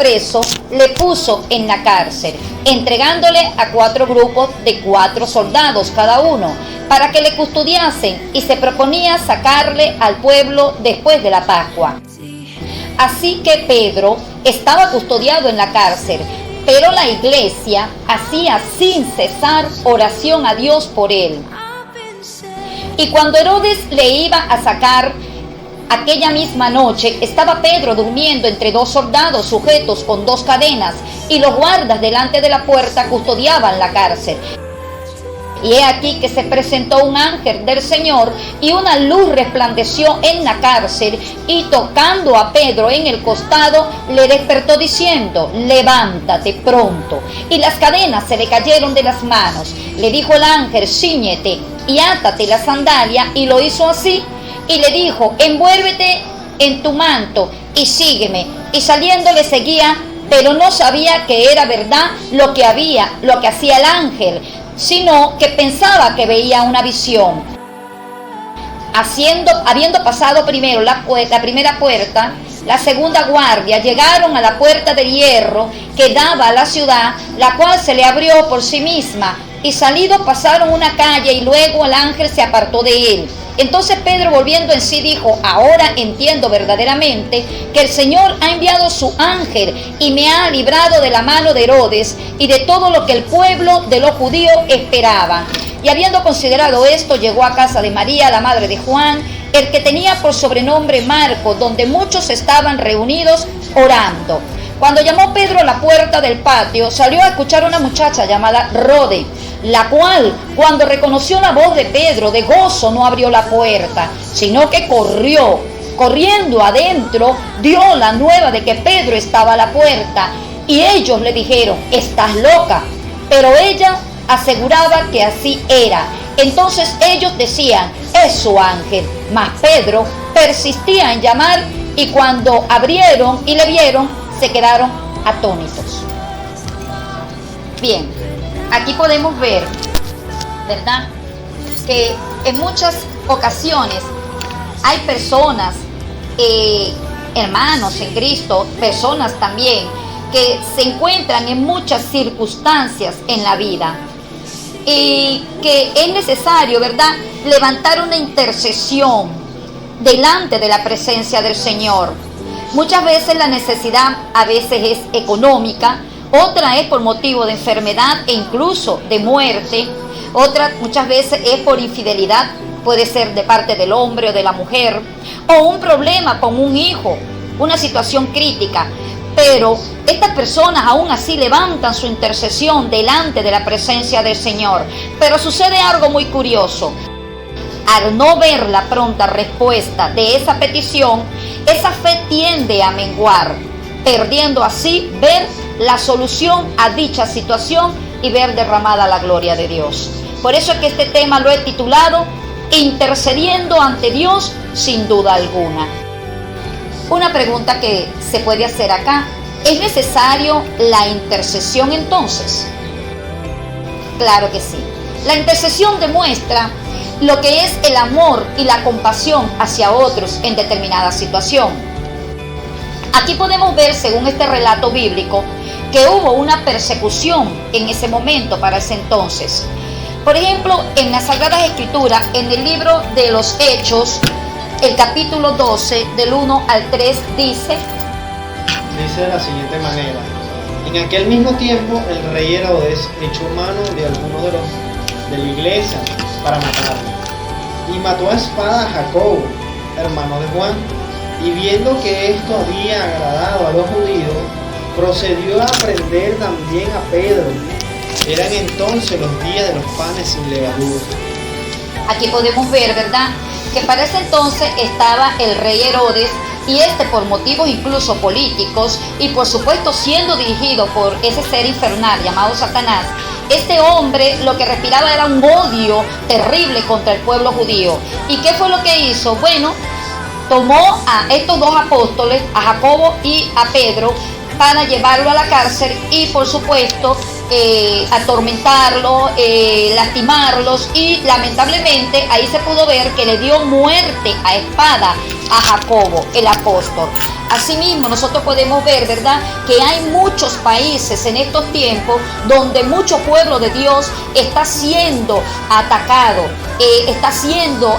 preso, le puso en la cárcel, entregándole a 4 grupos de 4 soldados cada uno, para que le custodiasen, y se proponía sacarle al pueblo después de la Pascua. Así que Pedro estaba custodiado en la cárcel, pero la iglesia hacía sin cesar oración a Dios por él. Y cuando Herodes le iba a sacar aquella misma noche, estaba Pedro durmiendo entre 2 soldados sujetos con 2 cadenas, y los guardas delante de la puerta custodiaban la cárcel. Y he aquí que se presentó un ángel del Señor, y una luz resplandeció en la cárcel, y tocando a Pedro en el costado, le despertó diciendo: levántate pronto. Y las cadenas se le cayeron de las manos. Le dijo el ángel: cíñete y átate la sandalia, y lo hizo así. Y le dijo: envuélvete en tu manto y sígueme. Y saliendo le seguía, pero no sabía que era verdad lo que hacía el ángel, sino que pensaba que veía una visión. Habiendo pasado primero la primera puerta, la segunda guardia llegaron a la puerta de hierro que daba a la ciudad, la cual se le abrió por sí misma, y salido pasaron una calle, y luego el ángel se apartó de él. Entonces Pedro, volviendo en sí, dijo: ahora entiendo verdaderamente que el Señor ha enviado su ángel y me ha librado de la mano de Herodes y de todo lo que el pueblo de los judíos esperaba. Y habiendo considerado esto, llegó a casa de María, la madre de Juan, el que tenía por sobrenombre Marcos, donde muchos estaban reunidos orando. Cuando llamó Pedro a la puerta del patio, salió a escuchar a una muchacha llamada Rode, la cual, cuando reconoció la voz de Pedro, de gozo no abrió la puerta, sino que corriendo adentro, dio la nueva de que Pedro estaba a la puerta. Y ellos le dijeron: estás loca. Pero ella aseguraba que así era. Entonces ellos decían: es su ángel. Mas Pedro persistía en llamar, y cuando abrieron y le vieron, se quedaron atónitos. Bien, aquí podemos ver, ¿verdad?, que en muchas ocasiones hay personas, hermanos en Cristo, personas también que se encuentran en muchas circunstancias en la vida, y que es necesario, ¿verdad?, levantar una intercesión delante de la presencia del Señor. Muchas veces la necesidad a veces es económica, otra es por motivo de enfermedad e incluso de muerte, otra muchas veces es por infidelidad, puede ser de parte del hombre o de la mujer, o un problema con un hijo, una situación crítica. Pero estas personas aún así levantan su intercesión delante de la presencia del Señor. Pero sucede algo muy curioso. Al no ver la pronta respuesta de esa petición, esa fe tiende a menguar, perdiendo así ver la solución a dicha situación y ver derramada la gloria de Dios. Por eso es que este tema lo he titulado Intercediendo ante Dios sin duda alguna. Una pregunta que se puede hacer acá: ¿es necesario la intercesión entonces? Claro que sí. La intercesión demuestra lo que es el amor y la compasión hacia otros en determinada situación. Aquí podemos ver, según este relato bíblico, que hubo una persecución en ese momento, para ese entonces. Por ejemplo, en las Sagradas Escrituras, en el libro de los Hechos, el capítulo 12, del 1 al 3, dice de la siguiente manera: en aquel mismo tiempo el rey Herodes echó mano de algunos de la iglesia para matarlo, y mató a espada a Jacobo, hermano de Juan, y viendo que esto había agradado a los judíos, procedió a prender también a Pedro. Eran entonces los días de los panes sin levadura. Aquí podemos ver, ¿verdad?, que para ese entonces estaba el rey Herodes, y por motivos incluso políticos, y por supuesto siendo dirigido por ese ser infernal llamado Satanás, este hombre lo que respiraba era un odio terrible contra el pueblo judío. ¿Y qué fue lo que hizo? Bueno, tomó a estos 2 apóstoles, a Jacobo y a Pedro, para llevarlo a la cárcel y por supuesto atormentarlo, lastimarlos, y lamentablemente ahí se pudo ver que le dio muerte a espada a Jacobo, el apóstol. Asimismo, nosotros podemos ver, ¿verdad?, que hay muchos países en estos tiempos donde mucho pueblo de Dios está siendo atacado, está siendo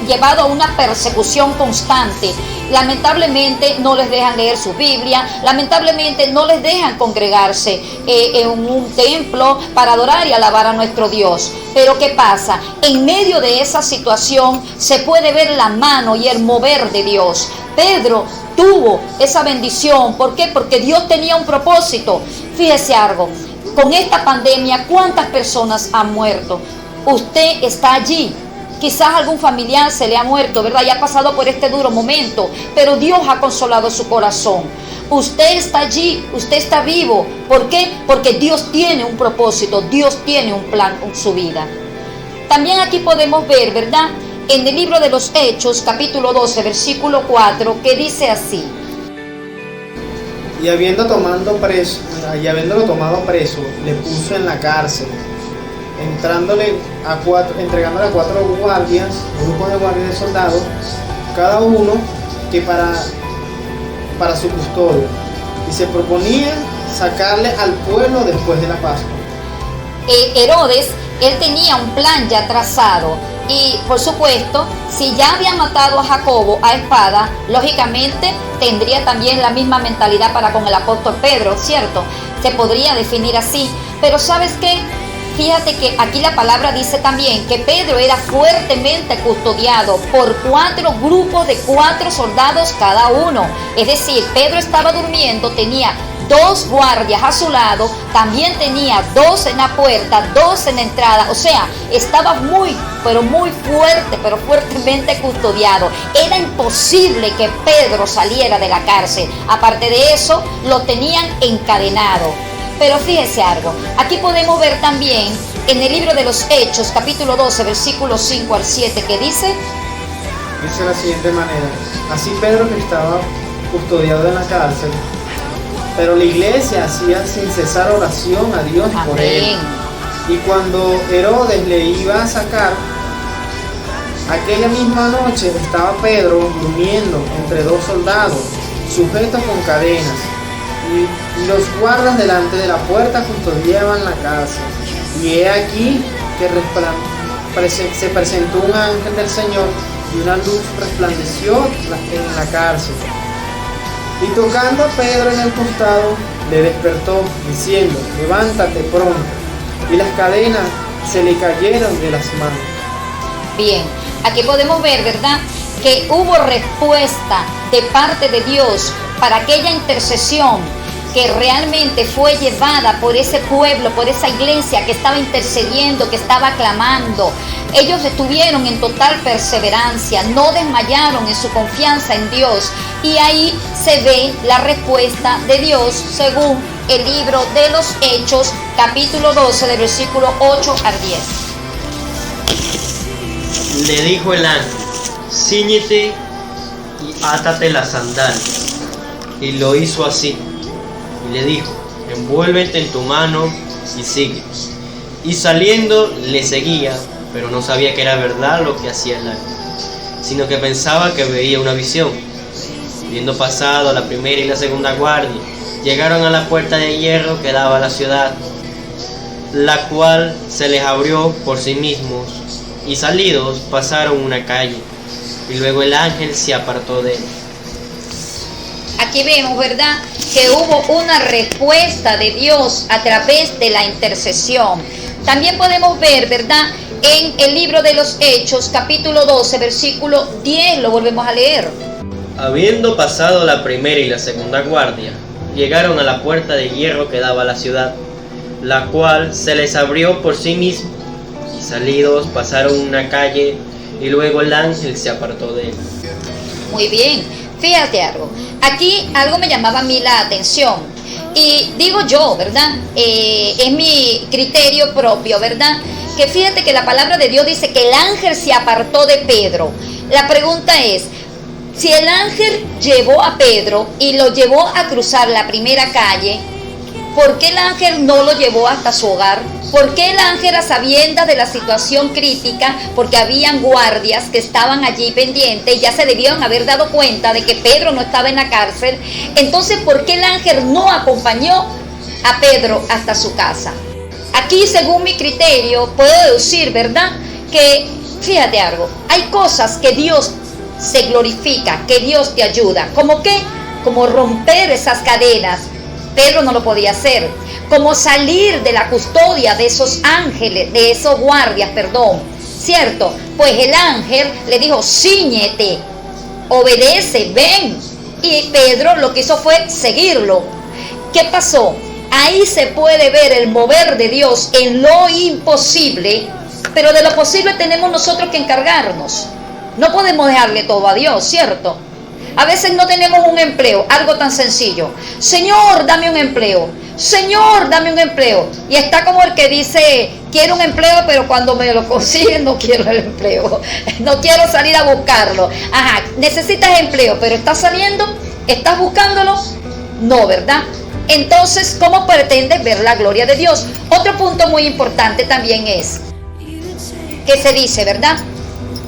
llevado a una persecución constante. Lamentablemente no les dejan leer su Biblia, lamentablemente no les dejan congregarse en un templo para adorar y alabar a nuestro Dios. Pero ¿qué pasa? En medio de esa situación se puede ver la mano y el mover de Dios. Pedro tuvo esa bendición. ¿Por qué? Porque Dios tenía un propósito. Fíjese algo, con esta pandemia, ¿cuántas personas han muerto? Usted está allí. Quizás algún familiar se le ha muerto, ¿verdad? Y ha pasado por este duro momento, pero Dios ha consolado su corazón. Usted está allí, usted está vivo. ¿Por qué? Porque Dios tiene un propósito, Dios tiene un plan con su vida. También aquí podemos ver, ¿verdad?, en el libro de los Hechos, capítulo 12, versículo 4, que dice así. Y habiéndolo tomado preso, le puso en la cárcel, entregándole a 4 guardias, grupos de guardias de soldados, cada uno que para su custodia, y se proponía sacarle al pueblo después de la Pascua. Herodes, él tenía un plan ya trazado, y por supuesto, si ya había matado a Jacobo a espada, lógicamente tendría también la misma mentalidad para con el apóstol Pedro, ¿cierto? Se podría definir así. Pero ¿sabes qué? Fíjate que aquí la palabra dice también que Pedro era fuertemente custodiado por 4 grupos de 4 soldados cada uno. Es decir, Pedro estaba durmiendo, tenía 2 guardias a su lado, también tenía 2 en la puerta, 2 en la entrada. O sea, estaba muy fuertemente custodiado. Era imposible que Pedro saliera de la cárcel. Aparte de eso, lo tenían encadenado. Pero fíjese algo, aquí podemos ver también en el libro de los Hechos, capítulo 12, versículos 5 al 7, que dice de la siguiente manera: así Pedro, que estaba custodiado en la cárcel, pero la iglesia hacía sin cesar oración a Dios por él. Y cuando Herodes le iba a sacar, aquella misma noche estaba Pedro durmiendo entre 2 soldados, sujetos con cadenas. Y los guardas delante de la puerta custodiaban la cárcel. Y he aquí que se presentó un ángel del Señor, y una luz resplandeció en la cárcel. Y tocando a Pedro en el costado, le despertó, diciendo: levántate pronto. Y las cadenas se le cayeron de las manos. Bien, aquí podemos ver, ¿verdad?, que hubo respuesta de parte de Dios para aquella intercesión que realmente fue llevada por ese pueblo, por esa iglesia que estaba intercediendo, que estaba clamando. Ellos estuvieron en total perseverancia, no desmayaron en su confianza en Dios, y ahí se ve la respuesta de Dios según el libro de los Hechos, capítulo 12, del versículo 8 al 10. Le dijo el ángel: cíñete y átate las sandalias. Y lo hizo así. Y le dijo: envuélvete en tu mano y sigue. Y saliendo le seguía, pero no sabía que era verdad lo que hacía el ángel, sino que pensaba que veía una visión. Viendo pasado la primera y la segunda guardia, llegaron a la puerta de hierro que daba a la ciudad, la cual se les abrió por sí mismos, y salidos pasaron una calle, y luego el ángel se apartó de él. Aquí vemos, ¿verdad?, que hubo una respuesta de Dios a través de la intercesión. También podemos ver, ¿verdad?, en el libro de los Hechos, capítulo 12, versículo 10, lo volvemos a leer. Habiendo pasado la primera y la segunda guardia, llegaron a la puerta de hierro que daba a la ciudad, la cual se les abrió por sí misma, y salidos pasaron una calle, y luego el ángel se apartó de él. Muy bien, fíjate algo. Aquí algo me llamaba a mí la atención. Y digo yo, ¿verdad? Es mi criterio propio, ¿verdad? Que fíjate que la palabra de Dios dice que el ángel se apartó de Pedro. La pregunta es, Si el ángel llevó a Pedro y lo llevó a cruzar la primera calle, ¿por qué el ángel no lo llevó hasta su hogar? ¿Por qué el ángel, a sabiendas de la situación crítica, porque habían guardias que estaban allí pendientes y ya se debieron haber dado cuenta de que Pedro no estaba en la cárcel? Entonces, ¿por qué el ángel no acompañó a Pedro hasta su casa? Aquí, según mi criterio, puedo deducir, ¿verdad? Que, fíjate algo, hay cosas que Dios se glorifica, que Dios te ayuda. ¿Cómo qué? Como romper esas cadenas. Pedro no lo podía hacer. Como salir de la custodia de esos ángeles, de esos guardias, ¿cierto? Pues el ángel le dijo, cíñete, obedece, ven. Y Pedro lo que hizo fue seguirlo. ¿Qué pasó? Ahí se puede ver el mover de Dios en lo imposible, pero de lo posible tenemos nosotros que encargarnos. No podemos dejarle todo a Dios, ¿cierto? A veces no tenemos un empleo, algo tan sencillo. Señor, dame un empleo. Señor, dame un empleo. Y está como el que dice, quiero un empleo, pero cuando me lo consiguen no quiero el empleo. No quiero salir a buscarlo. Ajá, necesitas empleo, pero ¿estás saliendo? ¿Estás buscándolo? No, ¿verdad? Entonces, ¿cómo pretendes ver la gloria de Dios? Otro punto muy importante también es que se dice, ¿verdad?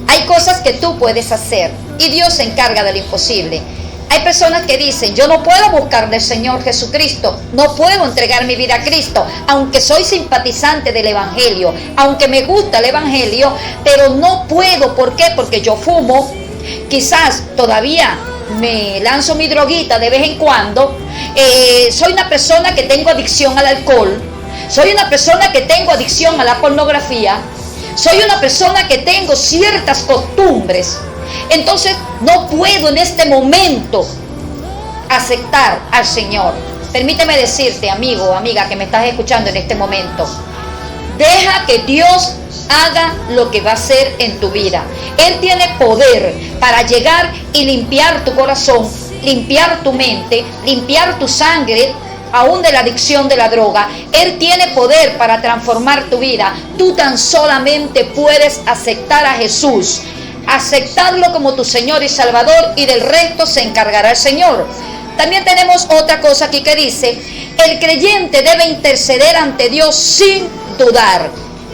Hay cosas que tú puedes hacer y Dios se encarga de lo imposible. Hay personas que dicen, yo no puedo buscar del Señor Jesucristo, no puedo entregar mi vida a Cristo, aunque soy simpatizante del Evangelio, aunque me gusta el Evangelio, pero no puedo. ¿Por qué? Porque yo fumo, quizás todavía me lanzo mi droguita de vez en cuando, soy una persona que tengo adicción al alcohol, soy una persona que tengo adicción a la pornografía, soy una persona que tengo ciertas costumbres. Entonces no puedo en este momento aceptar al Señor. Permíteme decirte, amigo o amiga que me estás escuchando en este momento, deja que Dios haga lo que va a hacer en tu vida. Él tiene poder para llegar y limpiar tu corazón, limpiar tu mente, limpiar tu sangre, aún de la adicción de la droga. Él tiene poder para transformar tu vida. Tú tan solamente puedes aceptar a Jesús, aceptarlo como tu Señor y Salvador, y del resto se encargará el Señor. También tenemos otra cosa aquí que dice, el creyente debe interceder ante Dios sin dudar.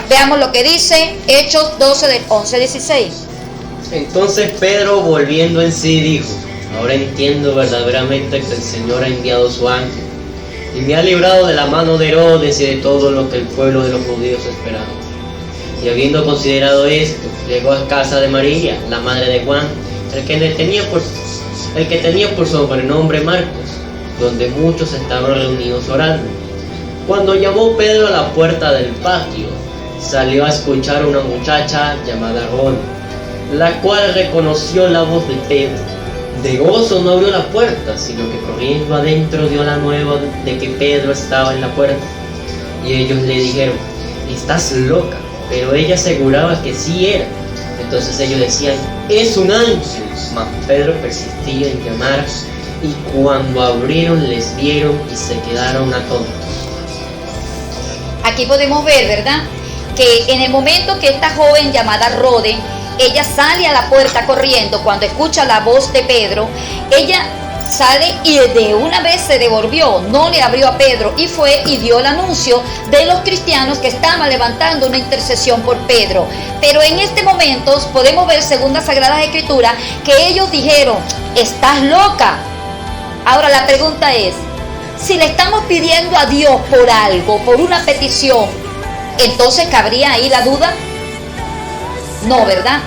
Veamos lo que dice Hechos 12 del 11 al 16. Entonces Pedro, volviendo en sí, dijo, ahora entiendo verdaderamente que el Señor ha enviado su ángel y me ha librado de la mano de Herodes y de todo lo que el pueblo de los judíos esperaba. Y habiendo considerado esto, llegó a casa de María, la madre de Juan, el que tenía por sobrenombre Marcos, donde muchos estaban reunidos orando. Cuando llamó Pedro a la puerta del patio, salió a escuchar a una muchacha llamada Rona, la cual reconoció la voz de Pedro. De gozo no abrió la puerta, sino que corriendo adentro dio la nueva de que Pedro estaba en la puerta. Y ellos le dijeron, estás loca. Pero ella aseguraba que sí era. Entonces ellos decían, es un ángel. Mas Pedro persistía en llamar, y cuando abrieron les vieron y se quedaron atónitos. Aquí podemos ver, ¿verdad?, que en el momento que esta joven llamada Rode, ella sale a la puerta corriendo, cuando escucha la voz de Pedro, ella sale y de una vez se devolvió, no le abrió a Pedro, y fue y dio el anuncio de los cristianos que estaban levantando una intercesión por Pedro. Pero en este momento podemos ver, según las Sagradas Escrituras, que ellos dijeron, estás loca. Ahora la pregunta es, si le estamos pidiendo a Dios por algo, por una petición, entonces ¿cabría ahí la duda? No, ¿verdad?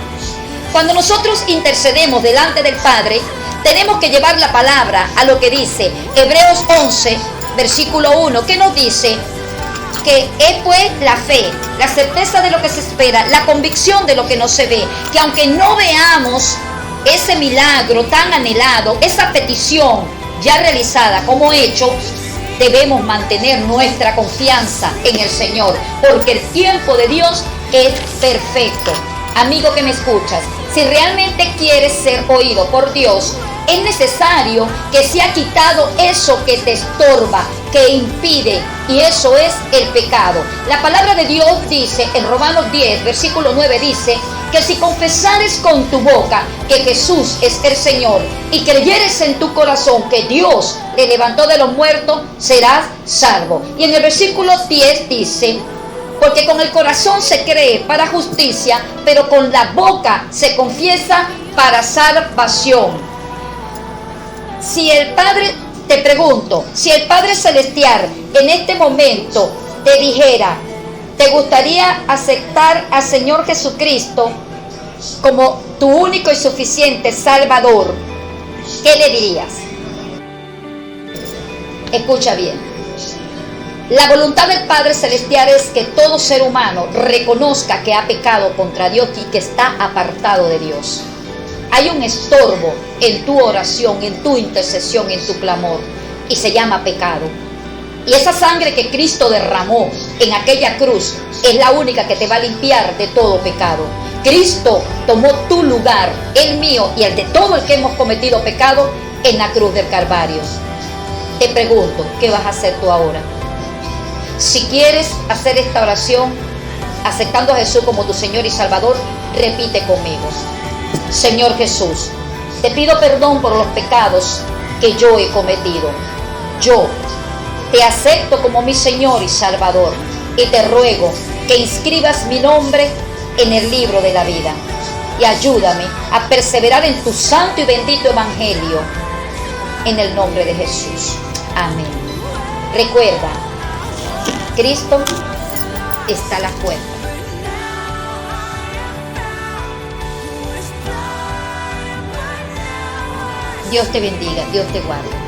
Cuando nosotros intercedemos delante del Padre, tenemos que llevar la palabra a lo que dice Hebreos 11, versículo 1, que nos dice que es pues la fe, la certeza de lo que se espera, la convicción de lo que no se ve, que aunque no veamos ese milagro tan anhelado, esa petición ya realizada como hecho, debemos mantener nuestra confianza en el Señor, porque el tiempo de Dios es perfecto. Amigo que me escuchas, si realmente quieres ser oído por Dios, Es necesario que sea quitado eso que te estorba, que impide, y eso es el pecado. La palabra de Dios dice en Romanos 10, versículo 9, dice que si confesares con tu boca que Jesús es el Señor y creyeres en tu corazón que Dios le levantó de los muertos, serás salvo. Y en el versículo 10 dice: porque con el corazón se cree para justicia, pero con la boca se confiesa para salvación. Si el Padre, te pregunto, si el Padre Celestial en este momento te dijera: ¿te gustaría aceptar al Señor Jesucristo como tu único y suficiente Salvador? ¿Qué le dirías? Escucha bien. La voluntad del Padre Celestial es que todo ser humano reconozca que ha pecado contra Dios y que está apartado de Dios. Hay un estorbo en tu oración, en tu intercesión, en tu clamor, y se llama pecado. Y esa sangre que Cristo derramó en aquella cruz es la única que te va a limpiar de todo pecado. Cristo tomó tu lugar, el mío y el de todo el que hemos cometido pecado, en la cruz del Calvario. Te pregunto, ¿qué vas a hacer tú ahora? Si quieres hacer esta oración, aceptando a Jesús como tu Señor y Salvador, repite conmigo: Señor Jesús, te pido perdón por los pecados que yo he cometido. Yo te acepto como mi Señor y Salvador y te ruego que inscribas mi nombre en el libro de la vida y ayúdame a perseverar en tu santo y bendito evangelio, en el nombre de Jesús. Amén. Recuerda, Cristo está a la puerta. Dios te bendiga, Dios te guarde.